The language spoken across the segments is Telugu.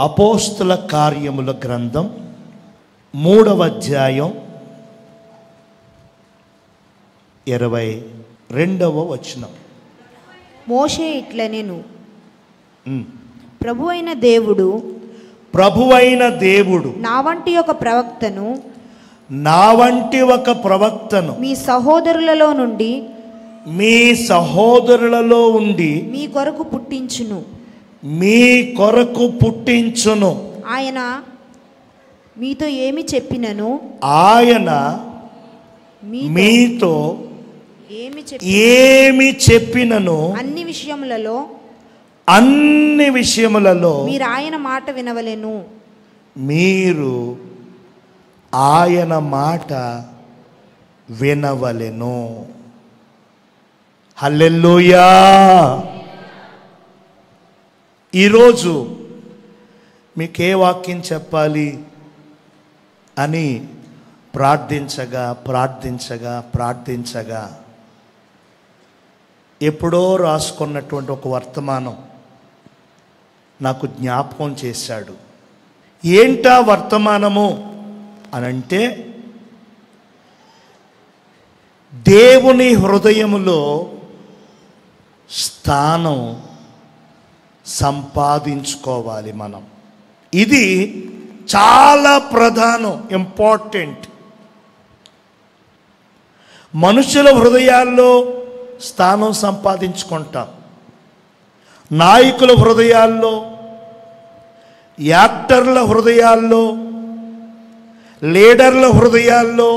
అపోస్తుల కార్యముల గ్రంథం 3వ అధ్యాయం 22వ వచనం. మోషే ఇట్లనెను, ప్రభువైన దేవుడు నా వంటి ఒక ప్రవక్తను మీ సహోదరులలో నుండి మీ కొరకు పుట్టించును. ఆయన మీతో ఏమి చెప్పినను అన్ని విషయములలో మీరు ఆయన మాట వినవలెను. హల్లెలూయా. ఈరోజు మీకే వాక్యం చెప్పాలి అని ప్రార్థించగా ఎప్పుడో రాసుకున్నటువంటి ఒక వర్తమానం నాకు జ్ఞాపకం చేశాడు. ఏంటా వర్తమానము అనంటే, దేవుని హృదయములో స్థానం సంపాదించుకోవాలి మనం. ఇది చాలా ప్రధానం, ఇంపార్టెంట్. మనుషుల హృదయాల్లో స్థానం సంపాదించుకుంటాం, నాయకుల హృదయాల్లో, యాక్టర్ల హృదయాల్లో, లీడర్ల హృదయాల్లో,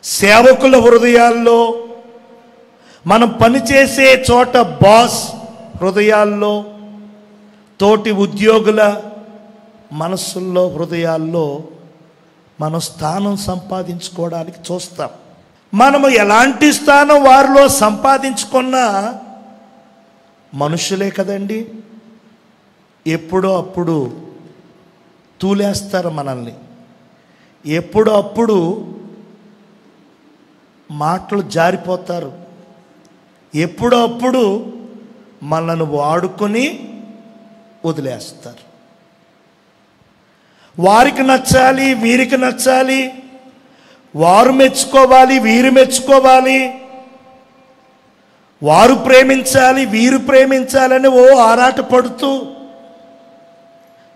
సేవకుల హృదయాల్లో, మనం పనిచేసే చోట బాస్ హృదయాల్లో, తోటి ఉద్యోగుల మనస్సుల్లో, హృదయాల్లో మనం స్థానం సంపాదించుకోవడానికి చూస్తాం. మనము ఎలాంటి స్థానం వారిలో సంపాదించుకున్నా మనుషులే కదండి. ఎప్పుడో అప్పుడు తూలేస్తారు మనల్ని, ఎప్పుడో అప్పుడు మాటలు జారిపోతారు, ఎప్పుడో అప్పుడు మనల్ని వాడుకొని వదిలేస్తారు. వారికి నచ్చాలి, వీరికి నచ్చాలి, వారు మెచ్చుకోవాలి, వీరు మెచ్చుకోవాలి, వారు ప్రేమించాలి, వీరు ప్రేమించాలని ఆరాట పడుతూ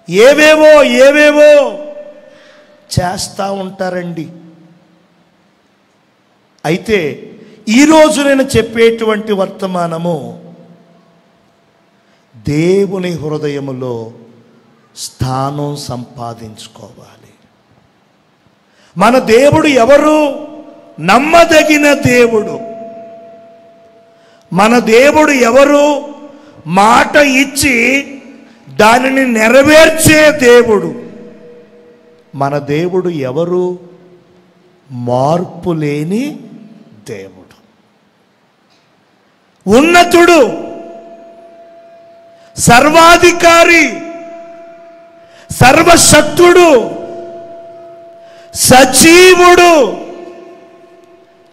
ఏవేవో చేస్తూ ఉంటారండి. అయితే ఈరోజు నేను చెప్పేటువంటి వర్తమానము దేవుని హృదయములో స్థానం సంపాదించుకోవాలి. మన దేవుడు ఎవరు? నమ్మదగిన దేవుడు. మన దేవుడు ఎవరు? మాట ఇచ్చి దానిని నెరవేర్చే దేవుడు. మన దేవుడు ఎవరు? మార్పు లేని దేవుడు, ఉన్నతుడు, సర్వాధికారి, సర్వశక్తుడు, సజీవుడు,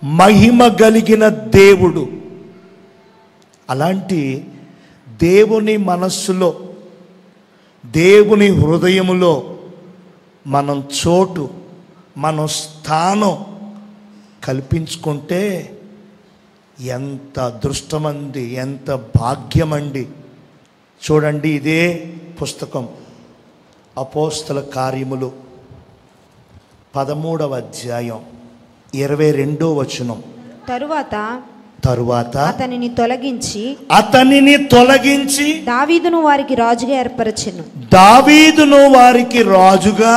మహిమ కలిగిన దేవుడు. అలాంటి దేవుని మనస్సులో, దేవుని హృదయములో మనం చోటు, మనం స్థానం కల్పించుకుంటే ఎంత అదృష్టమండి, ఎంత భాగ్యమండి. చూడండి, ఇదే పుస్తకం అపోస్తల కార్యములు 13వ అధ్యాయం 22వ వచనం. తరువాత అతనిని తొలగించి దావీదును వారికి రాజుగా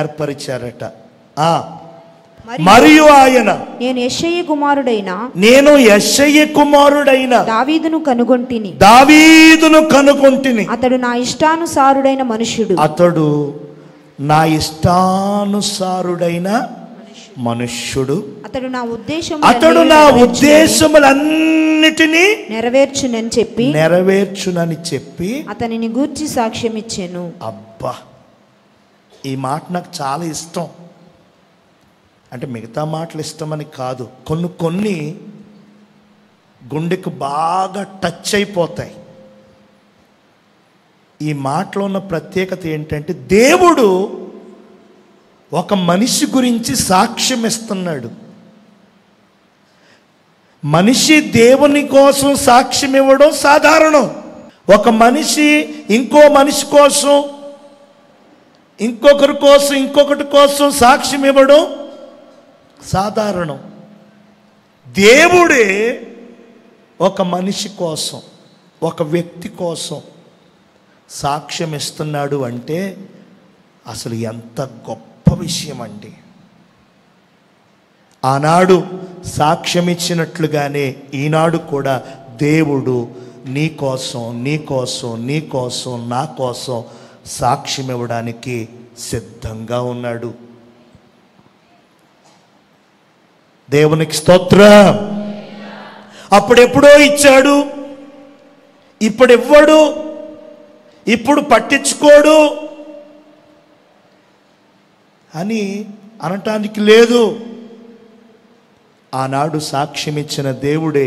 ఏర్పరిచారట. మరియు ఆయన, నేను యెషయి కుమారుడైన దావీదును కనుగొంటిని. అతడు నా ఇష్టానుసారుడైన మనుష్యుడు. అతడు నా ఉద్దేశములన్నిటినీ నెరవేర్చునని చెప్పి అతనిని గూర్చి సాక్ష్యం ఇచ్చెను. అబ్బా, ఈ మాట నాకు చాలా ఇష్టం. అంటే మిగతా మాటలు ఇష్టమని కాదు, కొన్ని గుండెకు బాగా టచ్ అయిపోతాయి. ఈ మాటలో ఉన్న ప్రత్యేకత ఏంటంటే దేవుడు ఒక మనిషి గురించి సాక్ష్యం ఇస్తున్నాడు. మనిషి దేవుని కోసం సాక్ష్యం ఇవ్వడం సాధారణం. ఒక మనిషి ఇంకో మనిషి కోసం, ఇంకొకరి కోసం, ఇంకొకటి కోసం సాక్ష్యం ఇవ్వడం సాధారణం. దేవుడే ఒక మనిషి కోసం, ఒక వ్యక్తి కోసం సాక్ష్యం ఇస్తున్నాడు అంటే అసలు ఎంత గొప్ప విషయం అండి. ఆనాడు సాక్ష్యం ఇచ్చినట్లుగానే ఈనాడు కూడా దేవుడు నీ కోసం, నీ కోసం, నీ కోసం, నా కోసం సాక్ష్యం ఇవ్వడానికి సిద్ధంగా ఉన్నాడు. దేవునికి స్తోత్రం. అప్పుడెప్పుడో ఇచ్చాడు, ఇప్పుడు ఇవ్వడు, ఇప్పుడు పట్టించుకోడు అని అనటానికి లేదు. ఆనాడు సాక్ష్యం ఇచ్చిన దేవుడే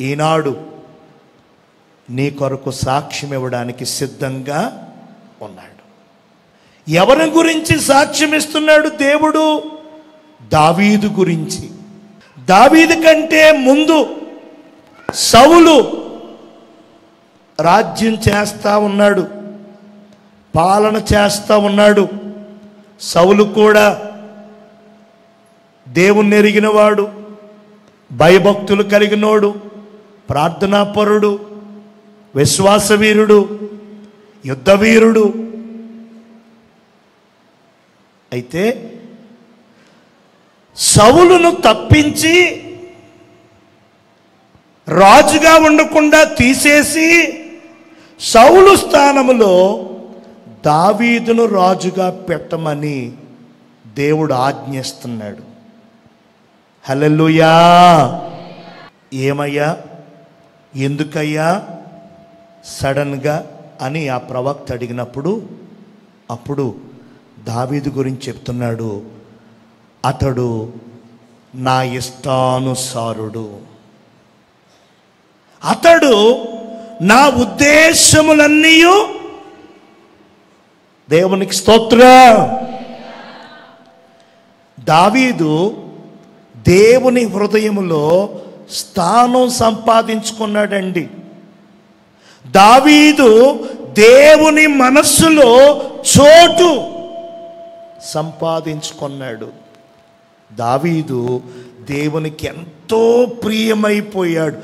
ఈనాడు నీ కొరకు సాక్ష్యం ఇవ్వడానికి సిద్ధంగా ఉన్నాడు. ఎవరి గురించి సాక్ష్యం ఇస్తున్నాడు దేవుడు? దావీదు గురించి. దావీదు కంటే ముందు సౌలు రాజ్యం చేస్తా ఉన్నాడు, పాలన చేస్తా ఉన్నాడు. సౌలు కూడా దేవుణ్ణి ఎరిగినవాడు, భయభక్తులు కలిగినోడు, ప్రార్థనాపరుడు, విశ్వాసవీరుడు, యుద్ధవీరుడు. అయితే సౌలును తప్పించి రాజుగా ఉండకుండా తీసేసి సౌలు స్థానములో దావీదును రాజుగా పెట్టమని దేవుడు ఆజ్ఞిస్తున్నాడు. హల్లెలూయా. ఏమయ్యా, ఎందుకయ్యా సడన్గా అని ఆ ప్రవక్త అడిగినప్పుడు అప్పుడు దావీదు గురించి చెప్తున్నాడు. అతడు నా ఇష్టానుసారుడు, అతడు నా ఉద్దేశములన్నీ. దేవునికి స్తోత్రం. దావీదు దేవుని హృదయములో స్థానం సంపాదించుకున్నాడండి. దావీదు దేవుని మనస్సులో చోటు సంపాదించుకున్నాడు. దావీదు దేవునికి ఎంతో ప్రియమైపోయాడు.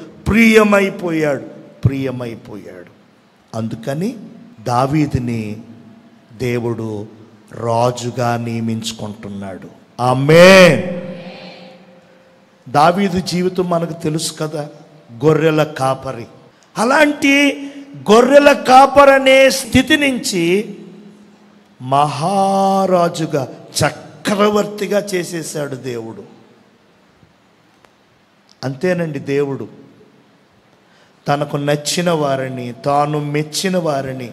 అందుకని దావీదుని దేవుడు రాజుగా నియమించుకుంటున్నాడు. ఆమేన్. దావీదు జీవితం మనకు తెలుసు కదా, గొర్రెల కాపరి. అలాంటి గొర్రెల కాపరనే స్థితి నుంచి మహారాజుగా, చక్రవర్తిగా చేసేసాడు దేవుడు. అంతేనండి, దేవుడు తనకు నచ్చిన వారిని, తాను మెచ్చిన వారిని,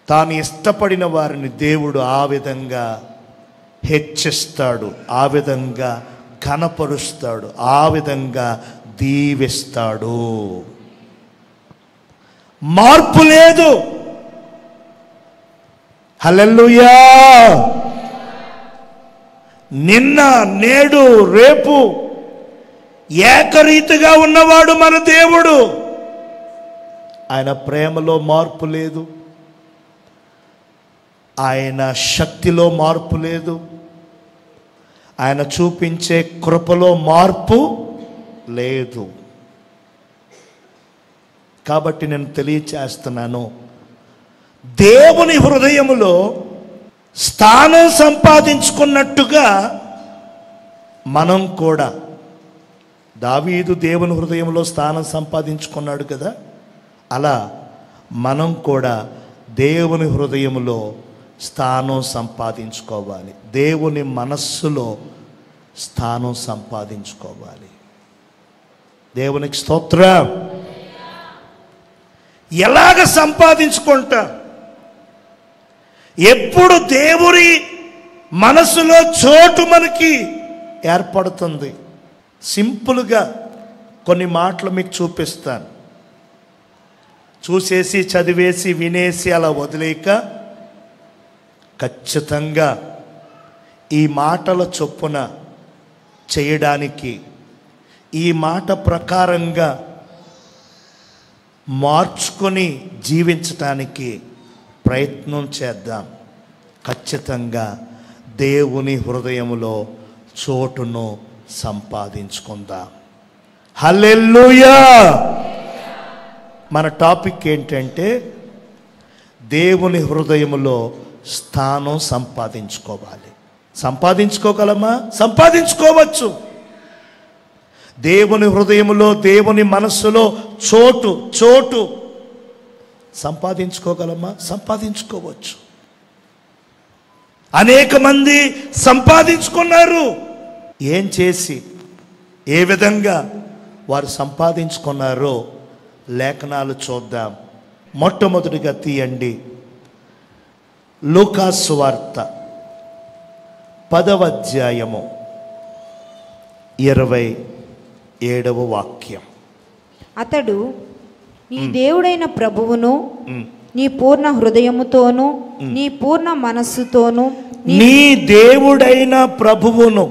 తాను ఇష్టపడిన వారిని దేవుడు ఆ విధంగా హెచ్చిస్తాడు, ఆ విధంగా ఘనపరుస్తాడు, ఆ విధంగా దీవిస్తాడు. మార్పు లేదు. హల్లెలూయా. నిన్న, నేడు, రేపు ఏకరీతిగా ఉన్నవాడు మన దేవుడు. ఆయన ప్రేమలో మార్పు లేదు, ఆయన శక్తిలో మార్పు లేదు, ఆయన చూపించే కృపలో మార్పు లేదు. కాబట్టి నేను తెలియచేస్తున్నాను, దేవుని హృదయములో స్థానం సంపాదించుకున్నట్టుగా మనం కూడా, దావీదు దేవుని హృదయంలో స్థానం సంపాదించుకున్నాడు కదా, అలా మనం కూడా దేవుని హృదయంలో స్థానం సంపాదించుకోవాలి, దేవుని మనస్సులో స్థానం సంపాదించుకోవాలి. దేవునికి స్తోత్రం. ఎలాగ సంపాదించుకుంటా? ఎప్పుడు దేవుని మనసులో చోటు మనకి ఏర్పడుతుంది? సింపుల్గా కొన్ని మాటలు మీకు చూపిస్తాను. చూసేసి చదివేసి వినేసి అలా వదిలేక ఖచ్చితంగా ఈ మాటల చొప్పున చేయడానికి, ఈ మాట ప్రకారంగా మార్చుకొని జీవించటానికి ప్రయత్నం చేద్దాం. ఖచ్చితంగా దేవుని హృదయములో చోటును సంపాదించుకుందాం. హల్లెలూయా. మన టాపిక్ ఏంటంటే దేవుని హృదయములో స్థానం సంపాదించుకోవాలి. సంపాదించుకోగలమా? సంపాదించుకోవచ్చు. దేవుని హృదయములో, దేవుని మనస్సులో చోటు సంపాదించుకోగలమా? సంపాదించుకోవచ్చు. అనేక మంది సంపాదించుకున్నారు. ఏం చేసి, ఏ విధంగా వారు సంపాదించుకున్నారో లేఖనాలు చూద్దాం. మొట్టమొదటిగా తీయండి లూకా సువార్త 10వ అధ్యాయము 27వ వాక్యం. అతడు నీ దేవుడైన ప్రభువును నీ పూర్ణ హృదయముతోను నీ పూర్ణ మనస్సుతోను నీ దేవుడైన ప్రభువును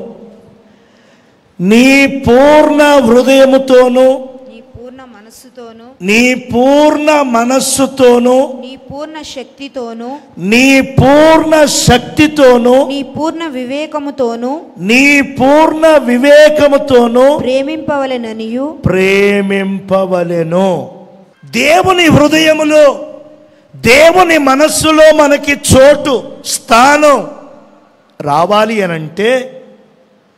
నీ పూర్ణ హృదయముతోను నీ పూర్ణ మనస్సుతోను నీ పూర్ణ మనస్సుతోను నీ పూర్ణ శక్తితోను నీ పూర్ణ శక్తితోను నీ పూర్ణ వివేకముతోను నీ పూర్ణ వివేకముతోను ప్రేమింపవలెను. దేవుని హృదయములో, దేవుని మనస్సులో మనకి చోటు, స్థానం రావాలి అనంటే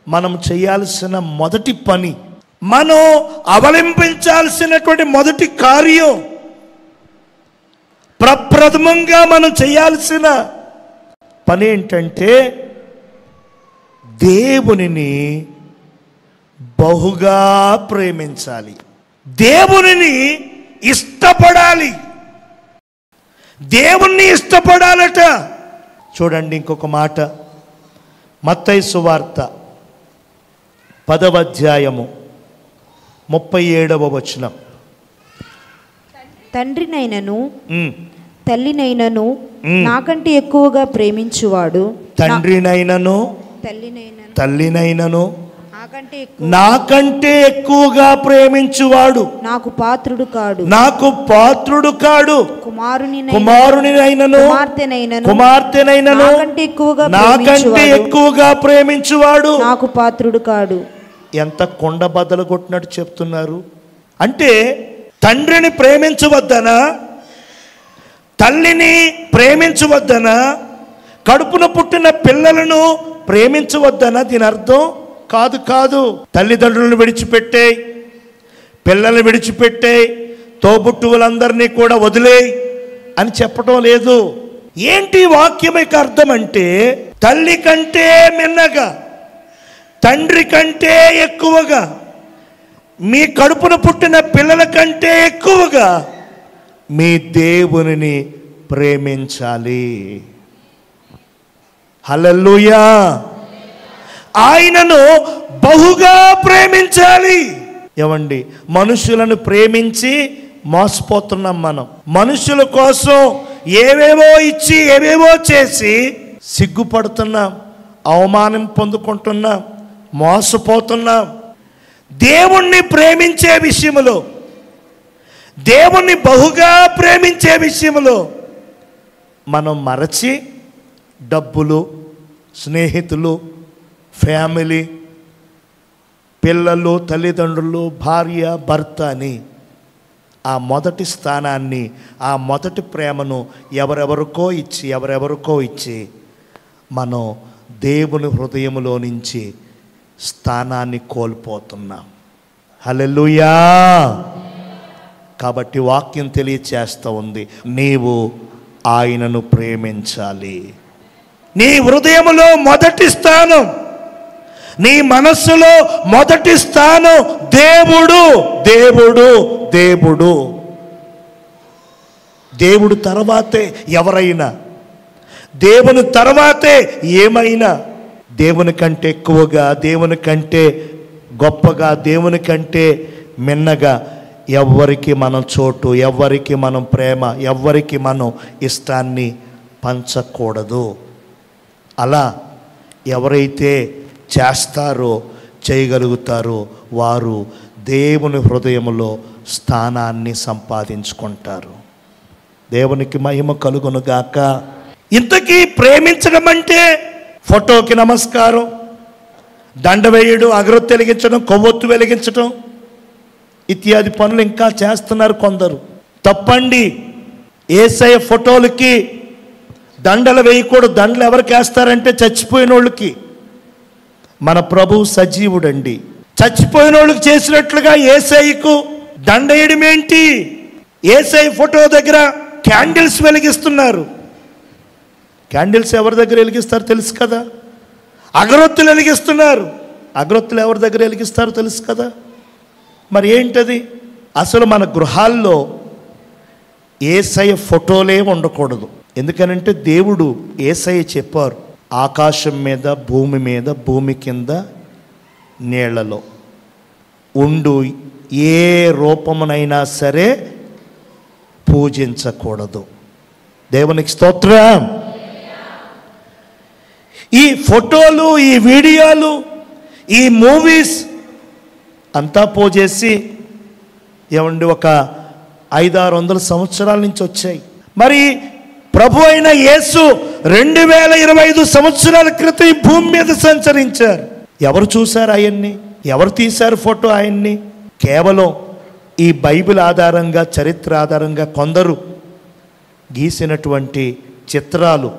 మనం చేయాల్సిన మొదటి పని, మనం అవలంబించాల్సినటువంటి మొదటి కార్యం, ప్రప్రథమంగా మనం చేయాల్సిన పని ఏంటంటే దేవునిని బహుగా ప్రేమించాలి. దేవునిని ఇష్టపడాలి. దేవుణ్ణి ఇష్టపడాలట. చూడండి ఇంకొక మాట, మత్తయి సువార్త 10వ అధ్యాయము 37వ వచనం. తండ్రినైనను తల్లినైనను నాకంటే ఎక్కువగా ప్రేమించువాడు, తండ్రినైనను తల్లినైనను నాకంటే ఎక్కువగా ప్రేమించువాడు నాకు పాత్రుడు కాడు. కుమారునినైనను కుమార్తెనైనను నాకంటే ఎక్కువగా ప్రేమించువాడు నాకు పాత్రుడు కాడు. ఎంత కొండ బద్దలు కొట్టినట్టు చెప్తున్నారు. అంటే తండ్రిని ప్రేమించవద్దనా, తల్లిని ప్రేమించవద్దనా, కడుపున పుట్టిన పిల్లలను ప్రేమించవద్దనా? దీని అర్థం కాదు. తల్లిదండ్రులను విడిచిపెట్టే, పిల్లల్ని విడిచిపెట్టే, తోబుట్టువులందరినీ కూడా వదిలే అని చెప్పడం లేదు. ఏంటి వాక్యం యొక్క అర్థం అంటే, తల్లి కంటే మిన్నగా, తండ్రి కంటే ఎక్కువగా, మీ కడుపున పుట్టిన పిల్లల కంటే ఎక్కువగా మీ దేవునిని ప్రేమించాలి. హల్లెలూయా. ఆయనను బహుగా ప్రేమించాలి. ఏమండి, మనుషులను ప్రేమించి మోసపోతున్నాం మనం. మనుషుల కోసం ఏవేవో ఇచ్చి ఏవేవో చేసి సిగ్గుపడుతున్నాం, అవమానం పొందుకుంటున్నాం, మోసపోతున్నాం. దేవుణ్ణి ప్రేమించే విషయంలో, దేవుణ్ణి బహుగా ప్రేమించే విషయంలో మనం మరచి డబ్బులు, స్నేహితులు, ఫ్యామిలీ, పిల్లలు, తల్లిదండ్రులు, భార్య, భర్త అని ఆ మొదటి స్థానాన్ని, ఆ మొదటి ప్రేమను ఎవరెవరికో ఇచ్చి మనం దేవుని హృదయములో నుంచి స్థానాన్ని కోల్పోతున్నాం. హల్లెలూయా. కాబట్టి వాక్యం తెలియచేస్తూ ఉంది, నీవు ఆయనను ప్రేమించాలి. నీ హృదయములో మొదటి స్థానం, నీ మనస్సులో మొదటి స్థానం దేవుడు. దేవుడు దేవుడు దేవుడు తర్వాతే ఎవరైనా, దేవుని తర్వాతే ఏమైనా. దేవుని కంటే ఎక్కువగా, దేవుని కంటే గొప్పగా, దేవుని కంటే మిన్నగా ఎవ్వరికి మనం చోటు, ఎవ్వరికి మనం ప్రేమ, ఎవ్వరికి మనం ఇష్టాన్ని పంచకూడదు. అలా ఎవరైతే చేస్తారో, చేయగలుగుతారో వారు దేవుని హృదయంలో స్థానాన్ని సంపాదించుకుంటారు. దేవునికి మహిమ కలుగును గాక. ఇంతకీ ప్రేమించడం అంటే ఫోటోకి నమస్కారం, దండ వేయడం, అగరొత్తి వెలిగించడం, కొవ్వొత్తు వెలిగించడం ఇత్యాది పనులు ఇంకా చేస్తున్నారు కొందరు. తప్పండి. యేసయ్య ఫోటోలకి దండలు వేయకూడదు. దండలు ఎవరికి వేస్తారంటే చచ్చిపోయిన వాళ్ళకి. మన ప్రభువు సజీవుడండి. చచ్చిపోయిన వాళ్ళకి చేసినట్లుగా యేసయ్యకు దండ వేయడం ఏంటి? యేసయ్య ఫోటో దగ్గర క్యాండిల్స్ వెలిగిస్తున్నారు. క్యాండిల్స్ ఎవరి దగ్గర వెలిగిస్తారు తెలుసు కదా. అగరొత్తులు వెలిగిస్తున్నారు. అగరొత్తులు ఎవరి దగ్గర వెలిగిస్తారో తెలుసు కదా. మరి ఏంటది? అసలు మన గృహాల్లో యేసయ్య ఫోటోలే ఉండకూడదు. ఎందుకనంటే దేవుడు, యేసయ్య చెప్పారు, ఆకాశం మీద, భూమి మీద, భూమి కింద, నీళ్లలో ఉండు ఏ రూపమునైనా సరే పూజించకూడదు. దేవునికి స్తోత్రం. ఈ ఫోటోలు, ఈ వీడియోలు, ఈ మూవీస్ అంతా పోజేసి ఏమండి ఒక 500-600 సంవత్సరాల నుంచి వచ్చాయి. మరి ప్రభు అయిన యేసు 2025 సంవత్సరాల క్రితం ఈ భూమి మీద సంచరించారు. ఎవరు చూశారు ఆయన్ని? ఎవరు తీశారు ఫోటో ఆయన్ని? కేవలం ఈ బైబిల్ ఆధారంగా, చరిత్ర ఆధారంగా కొందరు గీసినటువంటి చిత్రాలు,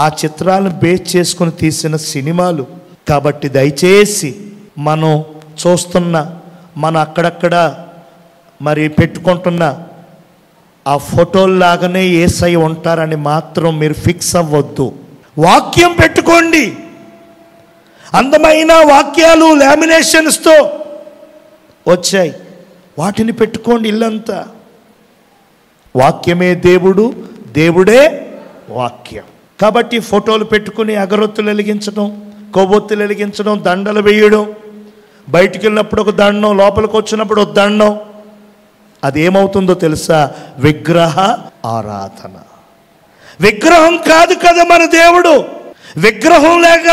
ఆ చిత్రాలను బేస్ చేసుకుని తీసిన సినిమాలు. కాబట్టి దయచేసి మనం చూస్తున్న, మనం అక్కడక్కడ మరి పెట్టుకుంటున్న ఆ ఫోటోల్లాగానే యేసయ్య ఉంటారని మాత్రం మీరు ఫిక్స్ అవ్వద్దు. వాక్యం పెట్టుకోండి. అందమైన వాక్యాలు లామినేషన్స్తో వచ్చాయి, వాటిని పెట్టుకోండి ఇల్లంతా. వాక్యమే దేవుడు, దేవుడే వాక్యం. కాబట్టి ఫోటోలు పెట్టుకుని అగరొత్తులు వెలిగించడం, కొవ్వొత్తులు వెలిగించడం, దండలు వేయడం, బయటికి వెళ్ళినప్పుడు ఒక దండం, లోపలికి వచ్చినప్పుడు ఒక దండం, అదేమవుతుందో తెలుసా? విగ్రహ ఆరాధన. విగ్రహం కాదు కదా మన దేవుడు. విగ్రహం లేక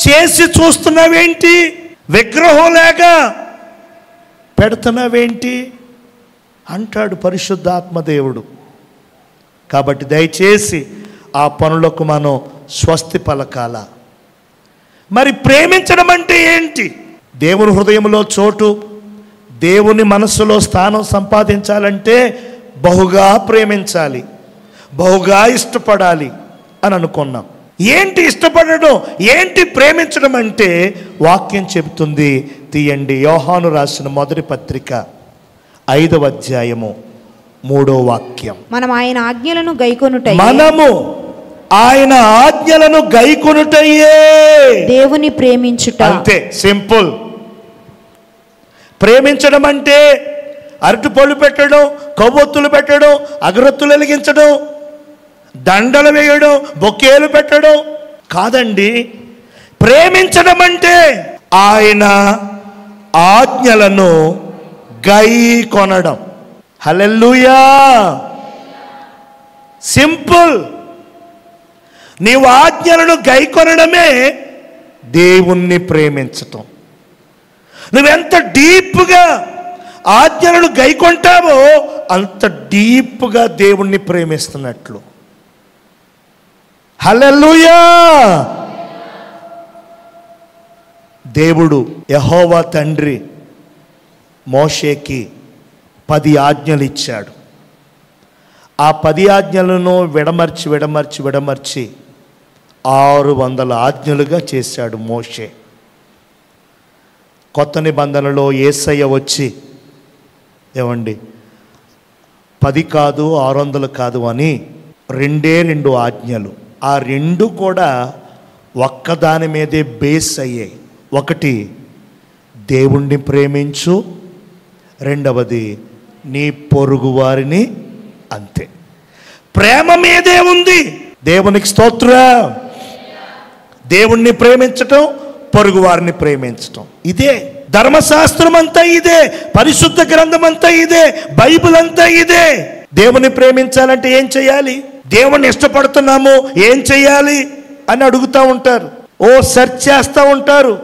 చేసి చూస్తున్నావేంటి? విగ్రహం లేక పెడుతున్నావేంటి అంటాడు పరిశుద్ధాత్మ దేవుడు. కాబట్టి దయచేసి ఆ పనులకు మనం స్వస్తి పలకాల. మరి ప్రేమించడం అంటే ఏంటి? దేవుని హృదయంలో చోటు, దేవుని మనస్సులో స్థానం సంపాదించాలంటే బహుగా ప్రేమించాలి, బహుగా ఇష్టపడాలి అని అనుకున్నాం. ఏంటి ఇష్టపడడం, ఏంటి ప్రేమించడం అంటే వాక్యం చెబుతుంది. తీయండి, యోహాను రాసిన మొదటి పత్రిక 5వ అధ్యాయము 3వ వాక్యం. మనం ఆయన ఆజ్ఞలను గైకొనుటయే, మనము ఆయన ఆజ్ఞలను గైకొనుటయే దేవుని ప్రేమించుట. అంతే, సింపుల్. ప్రేమించడం అంటే అరటిపళ్ళు పెట్టడం, కొవ్వొత్తులు పెట్టడం, అగరొత్తులు వెలిగించడం, దండలు వేయడం, బొకేలు పెట్టడం కాదండి. ప్రేమించడం అంటే ఆయన ఆజ్ఞలను గైకొనడం. హల్లెలూయా. సింపుల్. నీవు ఆజ్ఞలను గైకొనడమే దేవుణ్ణి ప్రేమించటం. నువ్వెంత డీప్గా ఆజ్ఞలను గైకొంటావో అంత డీప్గా దేవుణ్ణి ప్రేమిస్తున్నట్లు. హల్లెలూయా. దేవుడు యెహోవా తండ్రి మోషేకి 10 ఆజ్ఞలు ఇచ్చాడు. ఆ 10 ఆజ్ఞలను విడమర్చి 600 ఆజ్ఞలుగా చేశాడు మోషే. కొత్త నిబంధనలో యేసయ్య వచ్చి ఏమండి 10 కాదు 600 కాదు అని 2 ఆజ్ఞలు. ఆ 2 కూడా ఒక్కదాని మీదే బేస్ అయ్యాయి. ఒకటి దేవుణ్ణి ప్రేమించు, రెండవది నీ పొరుగు వారిని. అంతే, ప్రేమ మీదే ఉంది. దేవునికి స్తోత్రం. దేవుణ్ణి ప్రేమించటం, పొరుగు వారిని ప్రేమించటం, ఇదే ధర్మశాస్త్రం అంతా ఇదే, పరిశుద్ధ గ్రంథం అంతా ఇదే, బైబిల్ అంతా ఇదే. దేవుని ప్రేమించాలంటే ఏం చేయాలి, దేవుని ఇష్టపడుతున్నాము ఏం చేయాలి అని అడుగుతూ ఉంటారు. సెర్చ్ చేస్తూ ఉంటారు.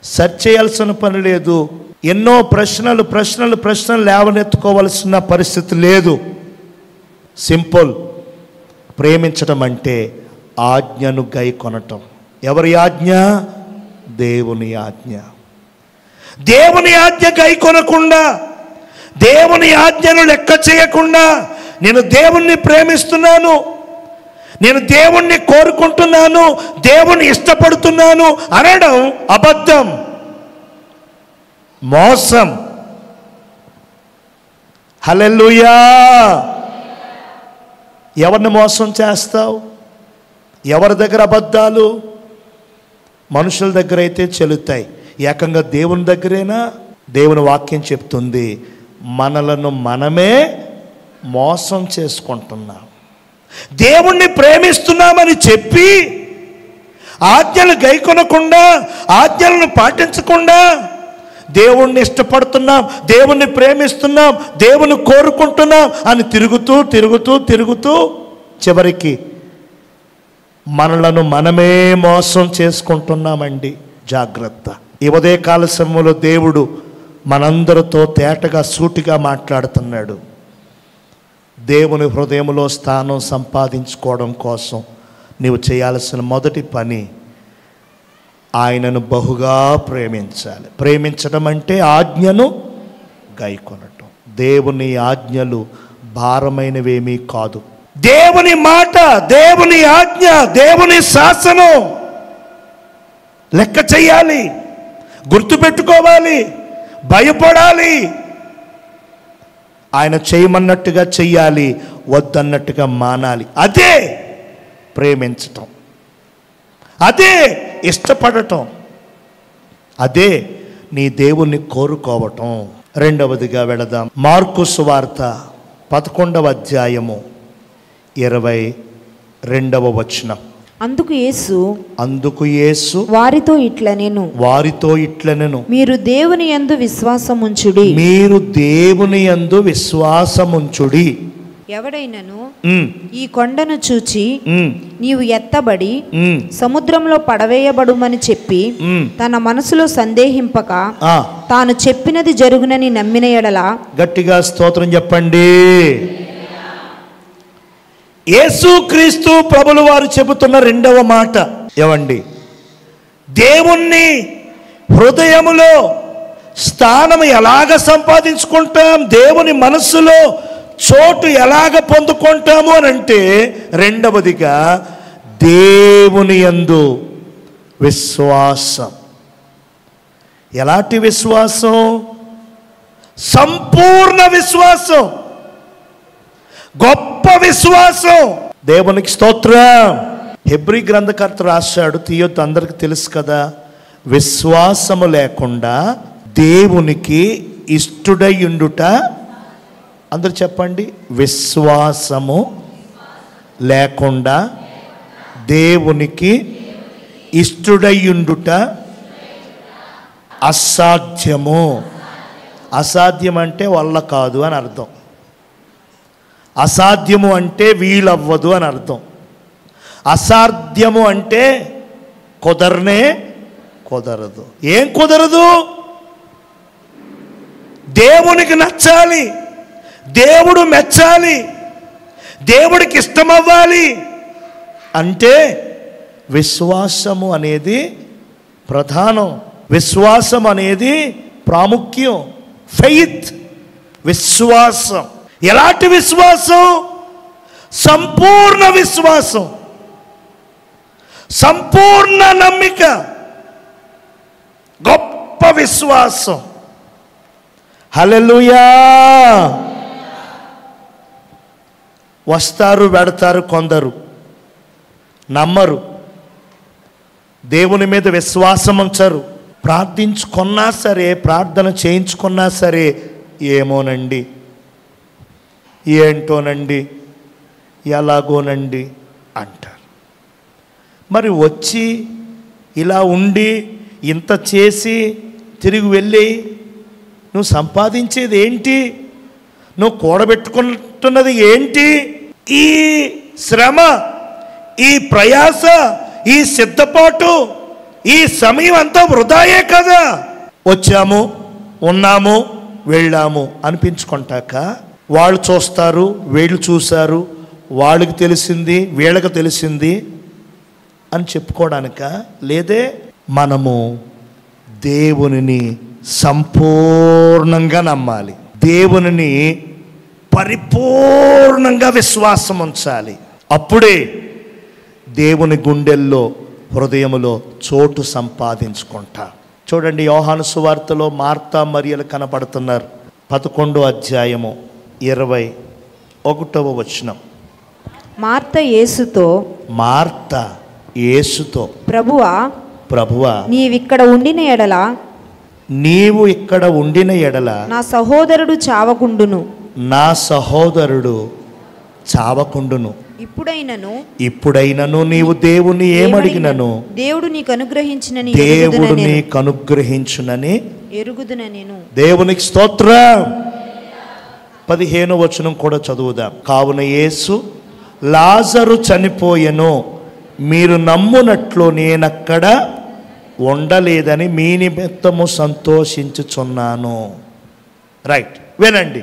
సెర్చ్ చేయాల్సిన పని లేదు. ఎన్నో ప్రశ్నలు లేవనెత్తుకోవాల్సిన పరిస్థితి లేదు. సింపుల్. ప్రేమించడం అంటే ఆజ్ఞను గైకొనటం. ఎవరి ఆజ్ఞ? దేవుని ఆజ్ఞ. దేవుని ఆజ్ఞ గైకొనకుండా, దేవుని ఆజ్ఞను లెక్క చేయకుండా నేను దేవుణ్ణి ప్రేమిస్తున్నాను, నేను దేవుణ్ణి కోరుకుంటున్నాను, దేవుణ్ణి ఇష్టపడుతున్నాను అనడం అబద్ధం, మోసం. హల్లెలూయా. ఎవరిని మోసం చేస్తావు? ఎవరి దగ్గర అబద్ధాలు? మనుషుల దగ్గర అయితే చెల్లుతాయి, ఏకంగా దేవుని దగ్గరేనా? దేవుని వాక్యం చెప్తుంది, మనలను మనమే మోసం చేసుకుంటున్నాం. దేవుణ్ణి ప్రేమిస్తున్నామని చెప్పి ఆజ్ఞలు గైకొనకుండా, ఆజ్ఞలను పాటించకుండా, దేవుణ్ణి ఇష్టపడుతున్నాం, దేవుణ్ణి ప్రేమిస్తున్నాం, దేవుని కోరుకుంటున్నాం అని తిరుగుతూ చివరికి మనలను మనమే మోసం చేసుకుంటున్నామండి. జాగ్రత్త. ఈ ఉదయకాల సమయంలో దేవుడు మనందరితో తేటగా సూటిగా మాట్లాడుతున్నాడు. దేవుని హృదయంలో స్థానం సంపాదించుకోవడం కోసం నీవు చేయాల్సిన మొదటి పని ఆయనను బహుగా ప్రేమించాలి. ప్రేమించడం అంటే ఆజ్ఞను గైకొనటం. దేవుని ఆజ్ఞలు భారమైనవేమీ కాదు. దేవుని మాట, దేవుని ఆజ్ఞ, దేవుని శాసనం లెక్క చెయ్యాలి, గుర్తుపెట్టుకోవాలి, భయపడాలి. ఆయన చేయమన్నట్టుగా చెయ్యాలి, వద్దన్నట్టుగా మానాలి. అదే ప్రేమించటం, అదే ఇష్టపడటం, అదే నీ దేవుణ్ణి కోరుకోవటం. రెండవదిగా వెళదాం. మార్కు సువార్త 11వ అధ్యాయము 22వ వచనం. అందుకు యేసు వారితో ఇట్లనెను, మీరు దేవుని యందు విశ్వాసముంచుడి. ఎవడైనను ఈ కొండను చూచి నీవు ఎత్తబడి సముద్రంలో పడవేయబడుమని చెప్పి తన మనసులో సందేహింపక తాను చెప్పినది జరుగునని నమ్మిన ఎడల. గట్టిగా స్తోత్రం చెప్పండి. యేసుక్రీస్తు ప్రభులు వారు చెబుతున్న రెండవ మాట ఏమండి? దేవుణ్ణి హృదయములో స్థానం ఎలాగ సంపాదించుకుంటాం, దేవుని మనస్సులో చోటు ఎలాగ పొందుకుంటాము అని అంటే, రెండవదిగా దేవుని యందు విశ్వాసం. ఎలాంటి విశ్వాసం? సంపూర్ణ విశ్వాసం, గొప్ప విశ్వాసం. దేవునికి స్తోత్రం. హెబ్రీ గ్రంథకర్త రాశాడు, తీయొద్దు, అందరికి తెలుసు కదా, విశ్వాసము లేకుండా దేవునికి ఇష్టుడయుండుట. అందరూ చెప్పండి, విశ్వాసము లేకుండా దేవునికి ఇష్టుడయుండుట అసాధ్యము. అసాధ్యం అంటే వల్ల కాదు అని అర్థం. అసాధ్యము అంటే వీలవ్వదు అని అర్థం. అసాధ్యము అంటే కుదరదు. ఏం కుదరదు? దేవునికి నచ్చాలి, దేవుడు మెచ్చాలి, దేవుడికి ఇష్టమవ్వాలి అంటే విశ్వాసము అనేది ప్రధానం, విశ్వాసం అనేది ప్రాముఖ్యం. ఫెయిత్, విశ్వాసం. ఎలాంటి విశ్వాసం? సంపూర్ణ విశ్వాసం, సంపూర్ణ నమ్మిక, గొప్ప విశ్వాసం. హల్లెలూయా. వస్తారు వెడతారు కొందరు, నమ్మరు, దేవుని మీద విశ్వాసం ఉంచరు. ప్రార్థించుకున్నా సరే, ప్రార్థన చేయించుకున్నా సరే, ఏమోనండి, ఏంటోనండి, ఎలాగోనండి అంటారు. మరి వచ్చి ఇలా ఉండి ఇంత చేసి తిరిగి వెళ్ళి నువ్వు సంపాదించేది ఏంటి, నువ్వు కూడబెట్టుకుంటున్నది ఏంటి? ఈ శ్రమ, ఈ ప్రయాస, ఈ సిద్ధపాటు, ఈ సమయం అంతా వృధాయే కదా. వచ్చాము, ఉన్నాము, వెళ్ళాము అనిపించుకుంటాక వాళ్ళు చూస్తారు, వీళ్ళు చూశారు, వాళ్ళకి తెలిసింది, వీళ్ళకి తెలిసింది అని చెప్పుకోవడానిక? లేదే, మనము దేవునిని సంపూర్ణంగా నమ్మాలి, దేవునిని పరిపూర్ణంగా విశ్వాసం ఉంచాలి. అప్పుడే దేవుని గుండెల్లో, హృదయములో చోటు సంపాదించుకుంటా. చూడండి, యోహాను సువార్తలో మార్తా మరియలు కనపడుతున్నారు. 11వ అధ్యాయము 21వ వచనం. మార్త యేసుతో ప్రభువా నీవిక్కడ ఉండిన ఎడల నా సహోదరుడు చావకుండును. ఇప్పుడైనను నీవు దేవుని ఏమడిగినను దేవుడు నీకు అనుగ్రహించునని ఎరుగుదునని. దేవునికి స్తోత్రం. 15వ వచనం కూడా చదువుదాం. కావున యేసు, లాజరు చనిపోయెను, మీరు నమ్మునట్లు నేనక్కడ ఉండలేదని మీ నిమిత్తము సంతోషించుచున్నాను. రైట్, వినండి.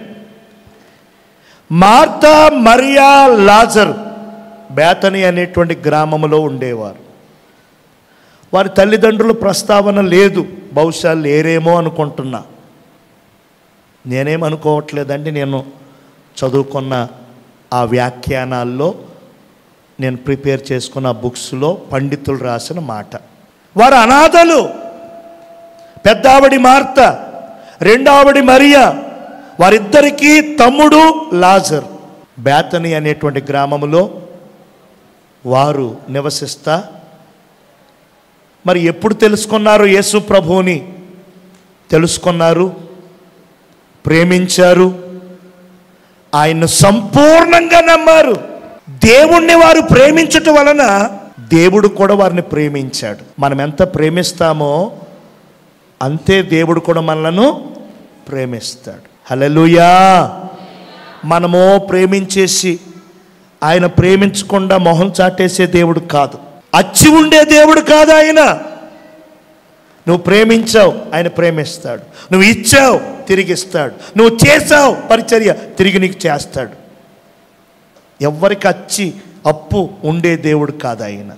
మార్తా, మరియా, లాజరు బేతనీ అనేటువంటి గ్రామంలో ఉండేవారు. వారి తల్లిదండ్రుల ప్రస్తావన లేదు, బహుశా లేరేమో అనుకుంటున్నా. నేనేమనుకోవట్లేదండి, నేను చదువుకున్న ఆ వ్యాఖ్యానాల్లో, నేను ప్రిపేర్ చేసుకున్న బుక్స్లో పండితులు రాసిన మాట. వారు అనాథలు. పెద్దావిడి మార్త, రెండావిడి మరియా, వారిద్దరికీ తమ్ముడు లాజర్. బేతనీ అనేటువంటి గ్రామంలో వారు నివసిస్తా, మరి ఎప్పుడు తెలుసుకున్నారు యేసు ప్రభువుని? తెలుసుకున్నారు, ప్రేమించారు, ఆయన్ను సంపూర్ణంగా నమ్మారు. దేవుణ్ణి వారు ప్రేమించటం వలన దేవుడు కూడా వారిని ప్రేమించాడు. మనం ఎంత ప్రేమిస్తామో అంతే దేవుడు కూడా మనలను ప్రేమిస్తాడు. హల్లెలూయా. మనమో ప్రేమించేసి ఆయన ప్రేమించకుండా మొహం చాటేసే దేవుడు కాదు, అచ్చి ఉండే దేవుడు కాదు ఆయన. నువ్వు ప్రేమించావు, ఆయన ప్రేమిస్తాడు. నువ్వు ఇచ్చావు, తిరిగి ఇస్తాడు. నువ్వు చేసావు పరిచర్య, తిరిగి నీకు చేస్తాడు. ఎవ్వరికి అచ్చి అప్పు ఉండే దేవుడు కాదు ఆయన.